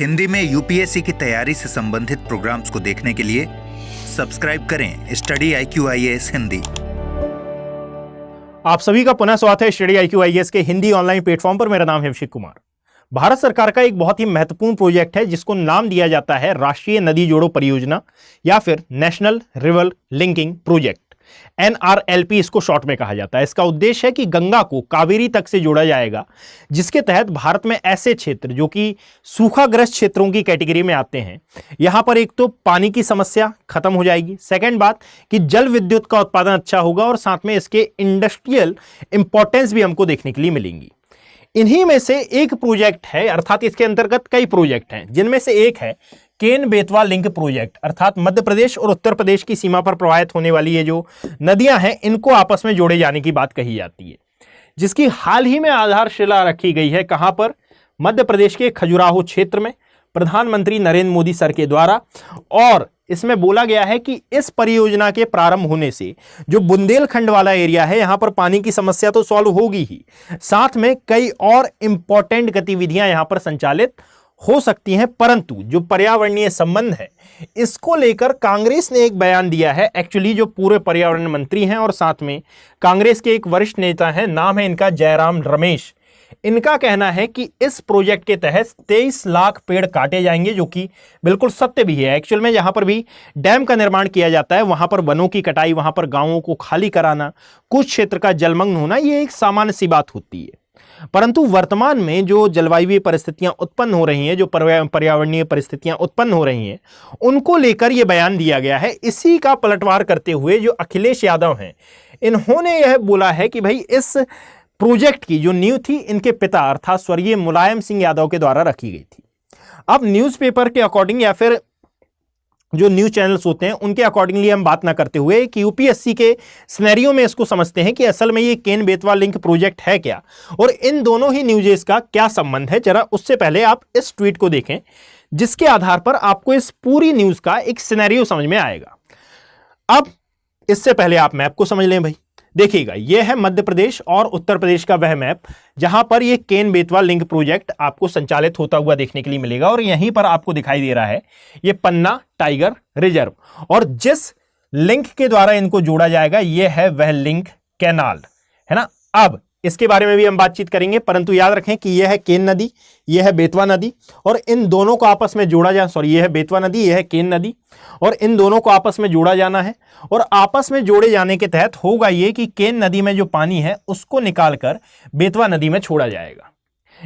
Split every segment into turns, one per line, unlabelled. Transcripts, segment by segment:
हिंदी में यूपीएससी की तैयारी से संबंधित प्रोग्राम्स को देखने के लिए सब्सक्राइब करें स्टडी IQ IAS हिंदी।
आप सभी का पुनः स्वागत है स्टडी IQ IAS के हिंदी ऑनलाइन प्लेटफॉर्म पर। मेरा नाम है अभिषेक कुमार। भारत सरकार का एक बहुत ही महत्वपूर्ण प्रोजेक्ट है जिसको नाम दिया जाता है राष्ट्रीय नदी जोड़ो परियोजना या फिर national river linking project, NRLP इसको शॉर्ट में कहा जाता है। इसका उद्देश्य है कि गंगा को कावेरी तक से जोड़ा जाएगा, जिसके तहत भारत में ऐसे क्षेत्र जो कि सूखाग्रस्त क्षेत्रों की कैटेगरी में आते हैं, यहां पर एक तो पानी की समस्या खत्म हो जाएगी। सेकंड बात कि जल विद्युत का उत्पादन अच्छा होगा और साथ में इसके इंडस्ट्रियल इंपॉर्टेंस भी हमको देखने के लिए मिलेंगी। इन्हीं में से एक प्रोजेक्ट है, अर्थात इसके अंतर्गत कई प्रोजेक्ट हैं, जिनमें से एक है केन बेतवा लिंक प्रोजेक्ट, अर्थात मध्य प्रदेश और उत्तर प्रदेश की सीमा पर प्रवाहित होने वाली ये जो नदियां हैं इनको आपस में जोड़े जाने की बात कही जाती है, जिसकी हाल ही में आधारशिला रखी गई है। कहां पर? मध्य प्रदेश के खजुराहो क्षेत्र में प्रधानमंत्री नरेंद्र मोदी सर के द्वारा। और इसमें बोला गया है कि इस परियोजना के प्रारंभ होने से जो बुंदेलखंड वाला एरिया है यहां पर पानी की समस्या तो सॉल्व होगी ही, साथ में कई और इंपॉर्टेंट गतिविधियां यहां पर संचालित हो सकती हैं। परंतु जो पर्यावरणीय संबंध है इसको लेकर कांग्रेस ने एक बयान दिया है। एक्चुअली जो पूरे पर्यावरण मंत्री हैं और साथ में कांग्रेस के एक वरिष्ठ नेता हैं, नाम है इनका जयराम रमेश। इनका कहना है कि इस प्रोजेक्ट के तहत 23 लाख पेड़ काटे जाएंगे, जो कि बिल्कुल सत्य भी है। एक्चुअल में जहां पर भी डैम का निर्माण किया जाता है वहां पर वनों की कटाई, वहां पर गांवों को खाली कराना, कुछ क्षेत्र का जलमग्न होना, ये एक सामान्य सी बात होती है। परंतु वर्तमान में जो जलवायु परिस्थितियां उत्पन्न हो रही हैं, जो पर्यावरणीय परिस्थितियां उत्पन्न हो रही हैं, उनको लेकर यह बयान दिया गया है। इसी का पलटवार करते हुए जो अखिलेश यादव हैं, इन्होंने यह बोला है कि भाई इस प्रोजेक्ट की जो नींव थी इनके पिता अर्थात स्वर्गीय मुलायम सिंह यादव के द्वारा रखी गई थी। अब न्यूज़पेपर के अकॉर्डिंग या फिर जो न्यूज चैनल्स होते हैं उनके अकॉर्डिंगली हम बात ना करते हुए कि यूपीएससी के सिनेरियो में इसको समझते हैं कि असल में ये केन बेतवा लिंक प्रोजेक्ट है क्या और इन दोनों ही न्यूज़ेस का क्या संबंध है। जरा उससे पहले आप इस ट्वीट को देखें, जिसके आधार पर आपको इस पूरी न्यूज का एक सिनेरियो समझ में आएगा। अब इससे पहले आप मैप को समझ लें भाई। देखिएगा, यह है मध्य प्रदेश और उत्तर प्रदेश का वह मैप जहां पर यह केन बेतवा लिंक प्रोजेक्ट आपको संचालित होता हुआ देखने के लिए मिलेगा। और यहीं पर आपको दिखाई दे रहा है यह पन्ना टाइगर रिजर्व, और जिस लिंक के द्वारा इनको जोड़ा जाएगा यह है वह लिंक कैनाल, है ना। अब इसके बारे में भी हम बातचीत करेंगे, परंतु याद रखें कि यह है केन नदी, यह है बेतवा नदी, और इन दोनों को आपस में जोड़ा जा यह है बेतवा नदी, यह है केन नदी, और इन दोनों को आपस में जोड़ा जाना है। और आपस में जोड़े जाने के तहत होगा यह कि केन नदी में जो पानी है उसको निकालकर बेतवा नदी में छोड़ा जाएगा।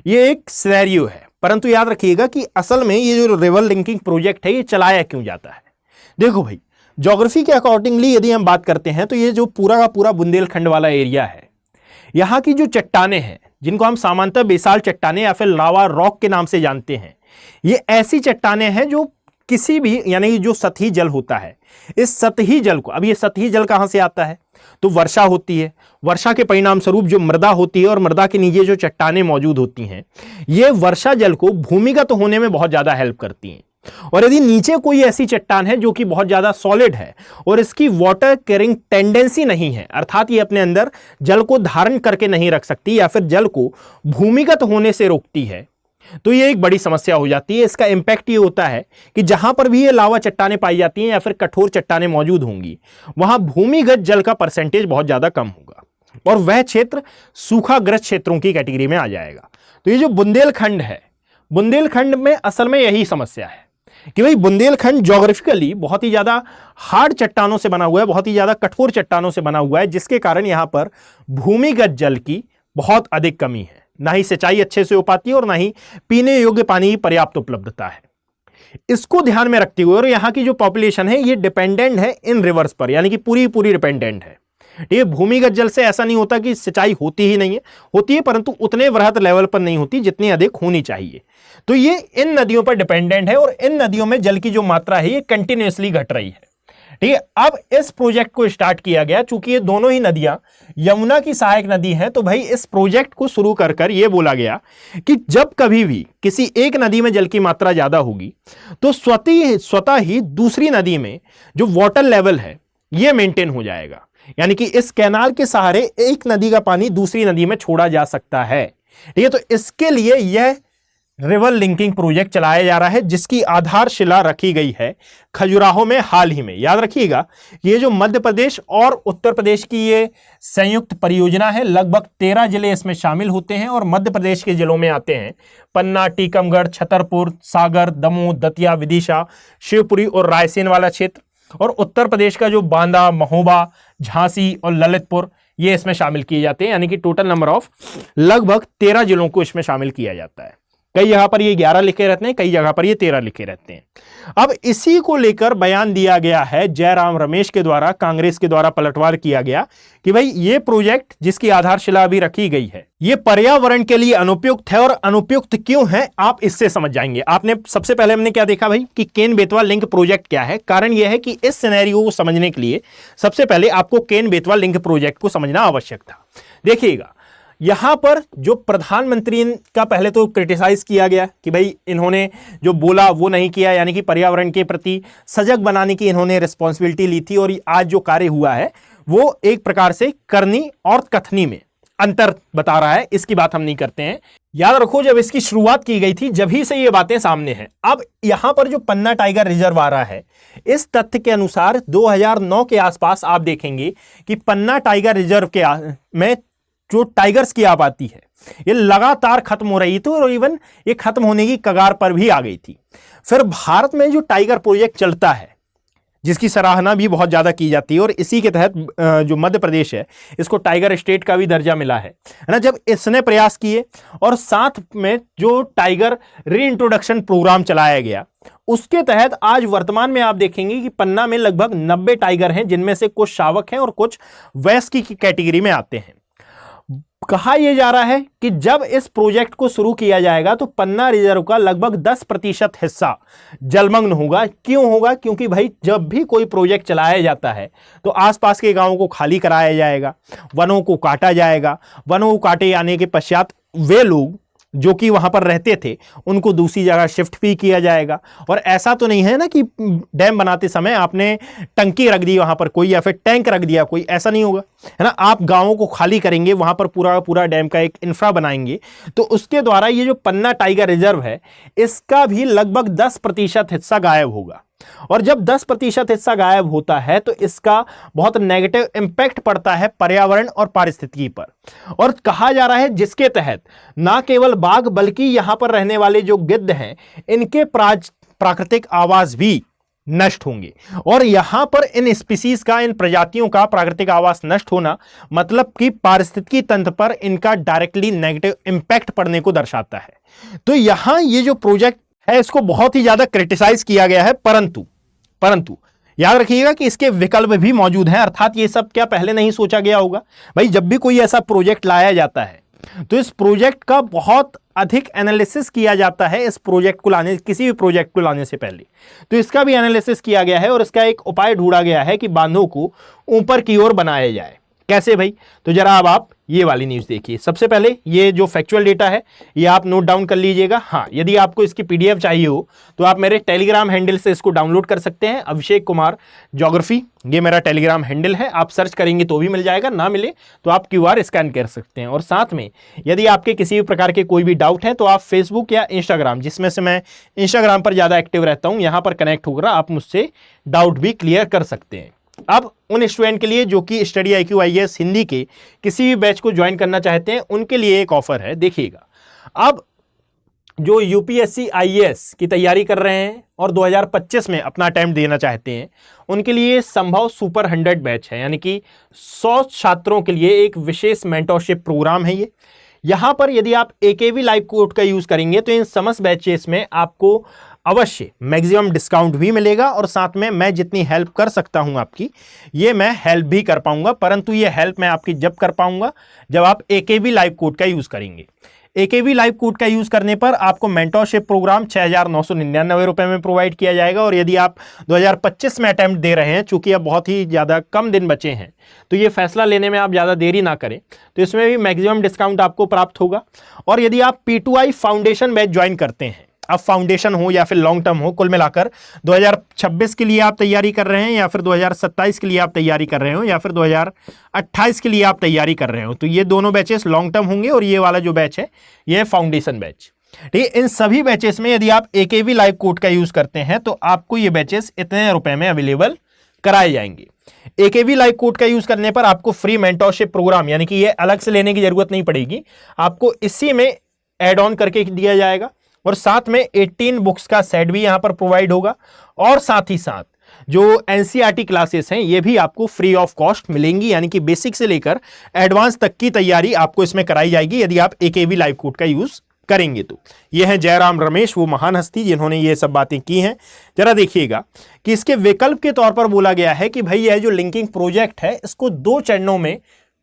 यह एक सिनेरियो है, परंतु याद रखिएगा कि असल में ये जो रिवर लिंकिंग प्रोजेक्ट है ये चलाया क्यों जाता है। देखो भाई, ज्योग्राफी के अकॉर्डिंगली यदि हम बात करते हैं तो ये जो पूरा का पूरा बुंदेलखंड वाला एरिया है, यहाँ की जो चट्टाने हैं जिनको हम सामान्यतः बेसाल्ट चट्टाने या फिर लावा रॉक के नाम से जानते हैं, ये ऐसी चट्टाने हैं जो किसी भी यानी जो सतही जल होता है, इस सतही जल को, अब ये सतही जल कहां से आता है तो वर्षा होती है, वर्षा के परिणाम स्वरूप जो मृदा होती है और मृदा के नीचे जो चट्टाने मौजूद होती हैं, ये वर्षा जल को भूमिगत होने में बहुत ज्यादा हेल्प करती हैं। और यदि नीचे कोई ऐसी चट्टान है जो कि बहुत ज्यादा सॉलिड है और इसकी वाटर कैरिंग टेंडेंसी नहीं है, अर्थात ये अपने अंदर जल को धारण करके नहीं रख सकती या फिर जल को भूमिगत होने से रोकती है, तो ये एक बड़ी समस्या हो जाती है। इसका इंपैक्ट ये होता है कि जहां पर भी ये लावा चट्टाने पाई जाती हैं या फिर कठोर चट्टाने मौजूद होंगी, वहां भूमिगत जल का परसेंटेज बहुत ज्यादा कम होगा और वह क्षेत्र सूखाग्रस्त क्षेत्रों की कैटेगरी में आ जाएगा। तो ये जो बुंदेलखंड है, बुंदेलखंड में असल में यही समस्या है कि भाई बुंदेलखंड ज्योग्राफिकली बहुत ही ज्यादा हार्ड चट्टानों से बना हुआ है, बहुत ही ज्यादा कठोर चट्टानों से बना हुआ है, जिसके कारण यहां पर भूमिगत जल की बहुत अधिक कमी है। ना ही सिंचाई अच्छे से हो पाती है और ना ही पीने योग्य पानी की पर्याप्त उपलब्धता है। इसको ध्यान में रखते हुए और यहाँ की जो पॉपुलेशन है ये डिपेंडेंट है इन रिवर्स पर, यानी कि पूरी पूरी डिपेंडेंट है। ये भूमिगत जल से ऐसा नहीं होता कि सिंचाई होती ही नहीं है, होती है, परंतु उतने वृहद लेवल पर नहीं होती जितनी अधिक होनी चाहिए। तो ये इन नदियों पर डिपेंडेंट है और इन नदियों में जल की जो मात्रा है ये कंटिन्यूअसली घट रही है। ठीक है, अब इस प्रोजेक्ट को स्टार्ट किया गया, चूंकि ये दोनों ही नदियां यमुना की सहायक नदी हैं, तो भाई इस प्रोजेक्ट को शुरू कर ये बोला गया कि जब कभी भी किसी एक नदी में जल की मात्रा ज्यादा होगी तो स्वतः ही दूसरी नदी में जो वाटर लेवल है ये मेंटेन हो जाएगा, यानी कि इस कैनाल के सहारे एक नदी का पानी दूसरी नदी में छोड़ा जा सकता है। ठीक है, तो इसके लिए यह रिवर लिंकिंग प्रोजेक्ट चलाया जा रहा है, जिसकी आधारशिला रखी गई है खजुराहो में हाल ही में। याद रखिएगा, ये जो मध्य प्रदेश और उत्तर प्रदेश की ये संयुक्त परियोजना है, लगभग 13 जिले इसमें शामिल होते हैं और मध्य प्रदेश के जिलों में आते हैं पन्ना, टीकमगढ़, छतरपुर, सागर, दमोह, दतिया, विदिशा, शिवपुरी और रायसेन वाला क्षेत्र। और उत्तर प्रदेश का जो बांदा, महोबा, झांसी और ललितपुर, ये इसमें शामिल किए जाते हैं। यानी कि टोटल नंबर ऑफ लगभग 13 जिलों को इसमें शामिल किया जाता है। कई जगह पर ये 11 लिखे रहते हैं, कई जगह पर ये 13 लिखे रहते हैं। अब इसी को लेकर बयान दिया गया है जयराम रमेश के द्वारा, कांग्रेस के द्वारा पलटवार किया गया कि भाई ये प्रोजेक्ट जिसकी आधारशिला अभी रखी गई है, ये पर्यावरण के लिए अनुपयुक्त है। और अनुपयुक्त क्यों है, आप इससे समझ जाएंगे। आपने सबसे पहले हमने क्या देखा भाई कि केन बेतवा लिंक प्रोजेक्ट क्या है। कारण यह है कि इस सिनेरियो को समझने के लिए सबसे पहले आपको केन बेतवा लिंक प्रोजेक्ट को समझना आवश्यक था। देखिएगा, यहां पर जो प्रधानमंत्री का पहले तो क्रिटिसाइज किया गया कि भाई इन्होंने जो बोला वो नहीं किया, यानी कि पर्यावरण के प्रति सजग बनाने की इन्होंने रिस्पॉन्सिबिलिटी ली थी। और आज जो कार्य हुआ है वो एक प्रकार से करनी और कथनी में अंतर बता रहा है, इसकी बात हम नहीं करते हैं। याद रखो, जब इसकी शुरुआत की गई थी जब ही से ये बातें सामने हैं। अब यहां पर जो पन्ना टाइगर रिजर्व आ रहा है, इस तथ्य के अनुसार 2009 के आसपास आप देखेंगे कि पन्ना टाइगर रिजर्व के में जो टाइगर्स की आबादी है ये लगातार खत्म हो रही थी और इवन ये खत्म होने की कगार पर भी आ गई थी। फिर भारत में जो टाइगर प्रोजेक्ट चलता है, जिसकी सराहना भी बहुत ज्यादा की जाती है, और इसी के तहत जो मध्य प्रदेश है इसको टाइगर स्टेट का भी दर्जा मिला है ना। जब इसने प्रयास किए और साथ में जो टाइगर रीइंट्रोडक्शन प्रोग्राम चलाया गया, उसके तहत आज वर्तमान में आप देखेंगे कि पन्ना में लगभग 90 टाइगर हैं, जिनमें से कुछ शावक हैं और कुछ वयस्क की कैटेगरी में आते हैं। कहा यह जा रहा है कि जब इस प्रोजेक्ट को शुरू किया जाएगा तो पन्ना रिजर्व का लगभग 10% हिस्सा जलमग्न होगा। क्यों होगा? क्योंकि भाई जब भी कोई प्रोजेक्ट चलाया जाता है तो आसपास के गांवों को खाली कराया जाएगा, वनों को काटा जाएगा। वनों को काटे जाने के पश्चात वे लोग जो कि वहां पर रहते थे उनको दूसरी जगह शिफ्ट भी किया जाएगा। और ऐसा तो नहीं है ना कि डैम बनाते समय आपने टंकी रख दी वहां पर कोई, या फिर टैंक रख दिया कोई, ऐसा नहीं होगा, है ना। आप गांवों को खाली करेंगे, वहां पर पूरा पूरा डैम का एक इंफ्रा बनाएंगे, तो उसके द्वारा ये जो पन्ना टाइगर रिजर्व है इसका भी लगभग 10% हिस्सा गायब होगा। और जब 10% हिस्सा गायब होता है तो इसका बहुत नेगेटिव इंपैक्ट पड़ता है पर्यावरण और पारिस्थितिकी पर। और कहा जा रहा है जिसके तहत ना केवल बाघ बल्कि यहां पर रहने वाले जो गिद्ध हैं इनके प्राकृतिक आवास भी नष्ट होंगे। और यहां पर इन स्पीसीज का, इन प्रजातियों का प्राकृतिक आवास नष्ट होना मतलब कि पारिस्थितिकी तंत्र पर इनका डायरेक्टली नेगेटिव इंपैक्ट पड़ने को दर्शाता है। तो यहां ये जो प्रोजेक्ट है इसको बहुत ही ज्यादा क्रिटिसाइज किया गया है, परंतु याद रखिएगा कि इसके विकल्प भी मौजूद हैं। अर्थात ये सब क्या पहले नहीं सोचा गया होगा? भाई जब भी कोई ऐसा प्रोजेक्ट लाया जाता है तो इस प्रोजेक्ट का बहुत अधिक एनालिसिस किया जाता है। इस प्रोजेक्ट को लाने, किसी भी प्रोजेक्ट को लाने से पहले तो इसका भी एनालिसिस किया गया है और इसका एक उपाय ढूंढा गया है कि बांधों को ऊपर की ओर बनाया जाए। कैसे भाई? तो जरा अब आप ये वाली न्यूज़ देखिए। सबसे पहले ये जो फैक्चुअल डेटा है ये आप नोट डाउन कर लीजिएगा। हाँ, यदि आपको इसकी पीडीएफ चाहिए हो तो आप मेरे टेलीग्राम हैंडल से इसको डाउनलोड कर सकते हैं। अभिषेक कुमार ज्योग्राफी ये मेरा टेलीग्राम हैंडल है, आप सर्च करेंगे तो भी मिल जाएगा, ना मिले तो आप QR स्कैन कर सकते हैं। और साथ में यदि आपके किसी भी प्रकार के कोई भी डाउट है तो आप फेसबुक या इंस्टाग्राम, जिसमें से मैं इंस्टाग्राम पर ज़्यादा एक्टिव रहता हूँ, यहाँ पर कनेक्ट होकर आप मुझसे डाउट भी क्लियर कर सकते हैं। अब उन स्टूडेंट के लिए जो कि स्टडी IQ IAS हिंदी के किसी भी बैच को ज्वाइन करना चाहते हैं उनके लिए एक ऑफर है। देखिएगा, अब जो UPSC IAS की तैयारी कर रहे हैं और 2025 में अपना अटेम्प्ट देना चाहते हैं उनके लिए संभव सुपर 100 बैच है, यानी कि 100 छात्रों के लिए एक विशेष मेंटरशिप प्रोग्राम है ये। यहां पर यदि आप AKV लाइव कोड का यूज करेंगे तो इन समस्त बैचेस में आपको अवश्य मैक्सिमम डिस्काउंट भी मिलेगा और साथ में मैं जितनी हेल्प कर सकता हूं आपकी, ये मैं हेल्प भी कर पाऊंगा। परंतु ये हेल्प मैं आपकी जब कर पाऊंगा जब आप AKV लाइव कोड का यूज करेंगे। AKV लाइव कोड का यूज करने पर आपको मेंटरशिप प्रोग्राम 6,999 रुपए में प्रोवाइड किया जाएगा। और यदि आप 2025 में अटेम्प्ट दे रहे हैं, चूंकि अब बहुत ही ज़्यादा कम दिन बचे हैं तो ये फैसला लेने में आप ज़्यादा देरी ना करें, तो इसमें भी मैक्सिमम डिस्काउंट आपको प्राप्त होगा। और यदि आप P2I फाउंडेशन बैच ज्वाइन करते हैं, अब फाउंडेशन हो या फिर लॉन्ग टर्म हो, कुल मिलाकर 2026 के लिए आप तैयारी कर रहे हैं या फिर 2027 के लिए आप तैयारी कर रहे हो या फिर 2028 के लिए आप तैयारी कर रहे हो, तो ये दोनों बैचेस लॉन्ग टर्म होंगे और ये वाला जो बैच है ये फाउंडेशन बैच। ठीक है, इन सभी बैचेस में यदि आप AKV लाइव कोड का यूज करते हैं तो आपको ये बैचेस इतने रुपए में अवेलेबल कराए जाएंगे। AKV लाइव कोड का यूज करने पर आपको फ्री मेंटोरशिप प्रोग्राम यानी कि ये अलग से लेने की जरूरत नहीं पड़ेगी, आपको इसी में एड ऑन करके दिया जाएगा और साथ में 18 बुक्स का सेट भी यहां पर प्रोवाइड होगा और साथ ही साथ जो NCERT क्लासेस हैं ये भी आपको फ्री ऑफ कॉस्ट मिलेंगी, यानी कि बेसिक से लेकर एडवांस तक की तैयारी आपको इसमें कराई जाएगी यदि आप AKV लाइव कोड का यूज करेंगे तो। ये है जयराम रमेश, वो महान हस्ती जिन्होंने ये सब बातें की हैं। जरा देखिएगा कि इसके विकल्प के तौर पर बोला गया है कि भाई यह जो लिंकिंग प्रोजेक्ट है इसको 2 चरणों में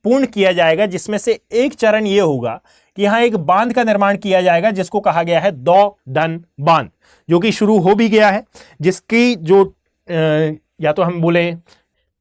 पूर्ण किया जाएगा, जिसमें से एक चरण ये होगा कि यहां एक बांध का निर्माण किया जाएगा जिसको कहा गया है दौदन बांध, जो कि शुरू हो भी गया है, जिसकी जो या तो हम बोले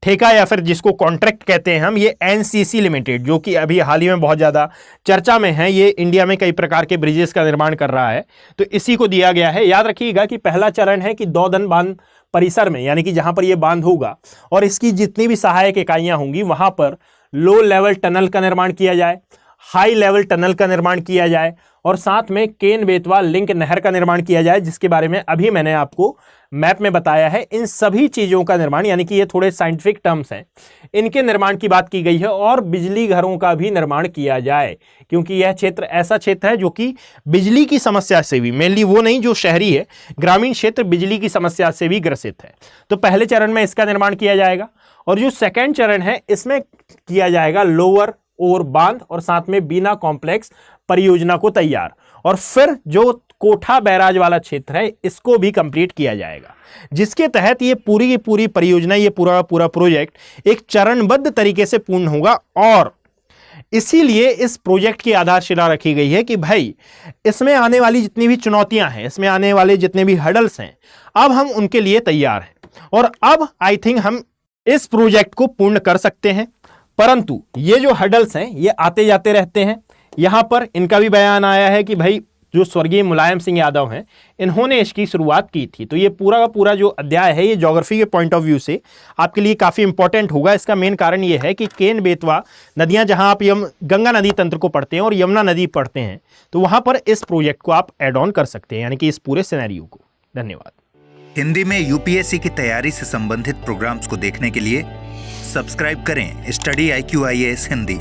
ठेका या फिर जिसको कॉन्ट्रैक्ट कहते हैं हम, ये NCC लिमिटेड, जो कि अभी हाल ही में बहुत ज्यादा चर्चा में है, ये इंडिया में कई प्रकार के ब्रिजेस का निर्माण कर रहा है, तो इसी को दिया गया है। याद रखिएगा कि पहला चरण है कि दौदन बांध परिसर में, यानी कि जहां पर यह बांध होगा और इसकी जितनी भी सहायक इकाइयां होंगी वहां पर लो लेवल टनल का निर्माण किया जाए, हाई लेवल टनल का निर्माण किया जाए और साथ में केन बेतवा लिंक नहर का निर्माण किया जाए, जिसके बारे में अभी मैंने आपको मैप में बताया है। इन सभी चीजों का निर्माण, यानी कि ये थोड़े साइंटिफिक टर्म्स हैं, इनके निर्माण की बात की गई है और बिजली घरों का भी निर्माण किया जाए, क्योंकि यह क्षेत्र ऐसा क्षेत्र है जो कि बिजली की समस्या से भी, मेनली वो नहीं जो शहरी है, ग्रामीण क्षेत्र बिजली की समस्या से भी ग्रसित है। तो पहले चरण में इसका निर्माण किया जाएगा और जो सेकेंड चरण है इसमें किया जाएगा लोअर ओर बांध और साथ में बीना कॉम्प्लेक्स परियोजना को तैयार, और फिर जो कोठा बैराज वाला क्षेत्र है इसको भी कंप्लीट किया जाएगा, जिसके तहत ये पूरी की पूरी परियोजना, ये पूरा पूरा प्रोजेक्ट एक चरणबद्ध तरीके से पूर्ण होगा। और इसीलिए इस प्रोजेक्ट की आधारशिला रखी गई है कि भाई इसमें आने वाली जितनी भी चुनौतियां हैं, इसमें आने वाले जितने भी हर्डल्स हैं, अब हम उनके लिए तैयार हैं और अब आई थिंक हम इस प्रोजेक्ट को पूर्ण कर सकते हैं। परंतु ये जो हर्डल्स हैं ये आते जाते रहते हैं। यहां पर इनका भी बयान आया है कि भाई जो स्वर्गीय मुलायम सिंह यादव हैं इन्होंने इसकी शुरुआत की थी। तो ये पूरा का पूरा जो अध्याय है ये ज्योग्राफी के पॉइंट ऑफ व्यू से आपके लिए काफी इंपॉर्टेंट होगा। इसका मेन कारण ये है कि केन बेतवा नदियां, जहां आप गंगा नदी तंत्र को पढ़ते हैं और यमुना नदी पढ़ते हैं, तो वहां पर इस प्रोजेक्ट को आप एड ऑन कर सकते हैं, यानी कि इस पूरे सिनेरियो को। धन्यवाद।
हिंदी में UPSC की तैयारी से संबंधित प्रोग्राम्स को देखने के लिए सब्सक्राइब करें स्टडी IQ IAS हिंदी।